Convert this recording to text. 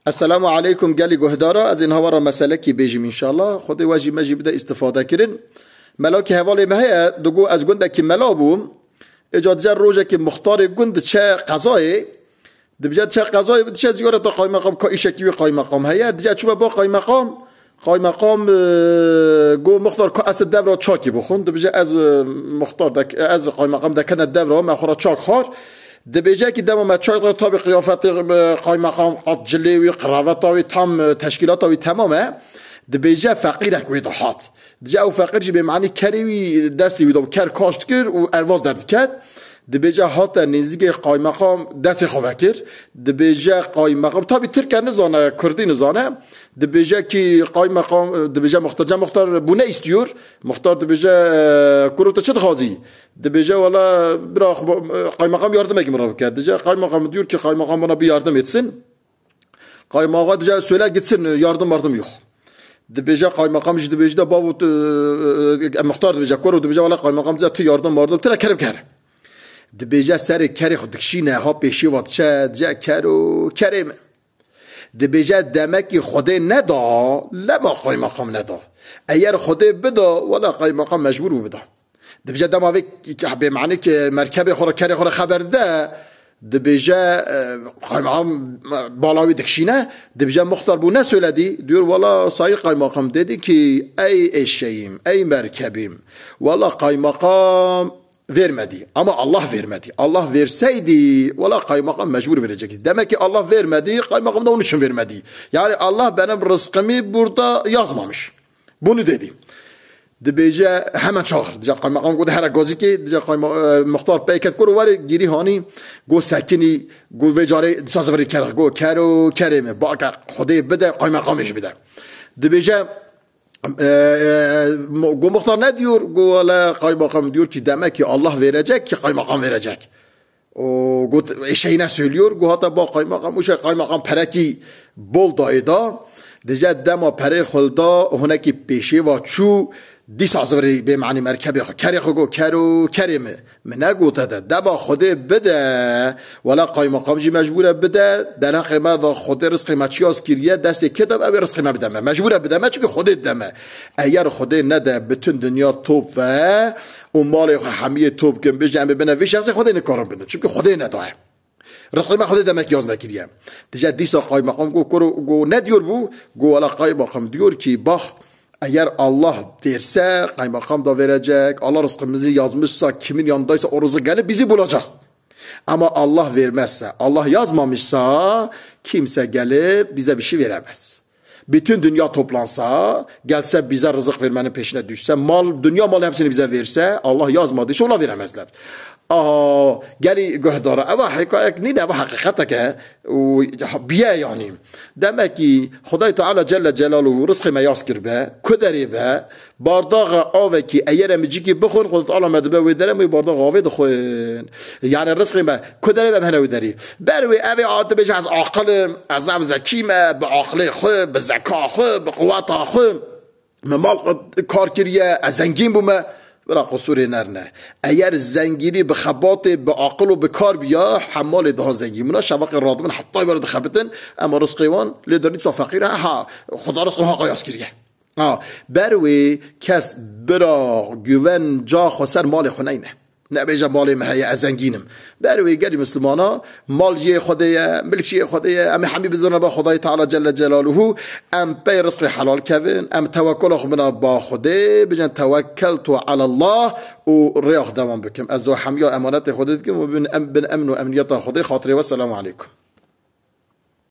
السلام عليكم قالي جهدارا از اینها ورا مسئله کی بیجیم انشالله خود واجی مجی بده استفاده کرن ملاکی حوالی مهیا دگو از گنده کی ملا بوم اجاد جر روزه کی مختار گند چه قضایی دبجد چه قضایی چه زیاره تا قای مقام کا ایشکی قای مقام هيا دجا چوبه با قای مقام گو مختار کا اس دور چاکی بخون دبجه از مختار دک از قای مقام دکن دور ما خورا چاک خور دبیجه که دم ما چای طابق قیافت قای مقام قد جلیوی قراوتاوی تام تشکیلاتاوی تمامه دبیجه فقیره کوی دهات دجا او فقیر جی به معنی کریوی دستی ویدو کر کاشت کر و ارواز درد کرد دبیجه هات نزدیک قای مقام دست خواه کرد دبیجه قای مقام تابی ترک نزانه کردی نزانه دبیجه که قای مقام دبیجه مختار بونه استیور مختار دبیجه کروت چه خازی دبیجه والا برا قای مقام yardım ekim را کرد دجا قای مقام diyor ki قای مقام bana bir yardım etsin قای مقام دجا söyle gitsin yardım yok دبیجه قای مقام جد دبیجه بابو مختار دبیجه کرو دبیجه والا قای مقام دجا تو yardım ترا کرم کرد دبیجه سر کری خود دکشینه ها پیشی وقت چه دجا کرو کرم دبیجه دمکی خوده ندا لما قای مقام ندا اگر خوده بدا ولا قای مقام مجبور بدا دبیجه دم اوی به معنی که مرکب خورا کری خورا خبر ده دبیجه قای مقام بالاوی دکشینه دبیجه مختار بو نسولدی دیور والا سایه قای مقام دیدی که ای اشییم ای مرکبیم والا قای مقام vermedi ama Allah vermedi. Allah verseydi valla kaymakam mecbur verecekti. Demek ki Allah vermedi, kaymakam da onun için vermedi. Yani Allah benim rızkımı burada yazmamış. Bunu dedi. Dibece hemen çağır. Diyecek kaymakam godu her gazi ki diyecek muhtar peyket kuru var giri hani go sakini go vecare sazveri kere go kero kereme baka Xuday bide kaymakam iş bide. Dibece گو مختار ندیور گو ولی قای مقام دیور که دمه که الله verecek که قای مقام verecek و گو ایشهی نسولیور گو حتی با قای مقام اوشه قای مقام پرکی بول دایدا دیجه دما پره خلدا هنکی پیشه و چو دی سازوری به معنی مرکبی خو کری خو گو کرو کریمه من نگوته ده دما خوده بده ولا قای مقام جی مجبوره بده در حق ما دا خوده رزق ما چیاز کریه دست کتاب او رزق ما بدمه مجبوره بدمه چون خوده دمه اگر خوده نده بتون دنیا توب و مال همیه توب کن بجمع بنه وی شخص خوده نکارم بده چون خوده نده رزق ما خوده دمه کیاز نکریه دیجه دیسا قای مقام گو ندیور بو گو ولا قای مقام دیور کی باخ eğer Allah verse kaymakam da verecek. Allah rızkımızı yazmışsa kimin yanındaysa o rızık gelip bizi bulacak. Ama Allah vermezse, Allah yazmamışsa kimse gelip bize bir şey veremez. Bütün dünya toplansa, gelse bize rızık vermenin peşine düşse, dünya malı hepsini bize verse, Allah yazmadıysa ona veremezler. گری گهداره اما حکایت نیست اما حقیقته که بیه یعنی دمکی خدای تعالی جل جلاله رزق ما یاسکر به کدری به بارداغ آوه کی ایر میجی کی بخور خدای تعالی مدبه و درم و بارداغ آوه دخون یعنی رزق ما کدری به منو داری بروی اوی عادت بشه از عقل از زکیمه به عقل خو به زکا خو به قوت خو مال کار کریه از زنگین بومه برا قصور نرنه اگر زنگیری به خبات به عقل و به کار بیا حمال ده زنگیمونا شفق رادمن حتی برد خبتن اما رزقیوان لیداری تو فقیره ها خدا رزقها قیاس کریه بروی کس برا گوون جا خسر مال خونینه نبیجا مال مهیا ازنگینم بروی گری مسلمانا مال جی خدایه ملک جی خدایه ام حمی بزرنا با خدای تعالی جل جلاله ام پی رزق حلال کردن ام توکل خمنا با خدای بجن توکلت علی الله و ریاض دوام بکم از حمیا امانت خودت کم و بن امن و امنیت خدای خاطره و سلام علیکم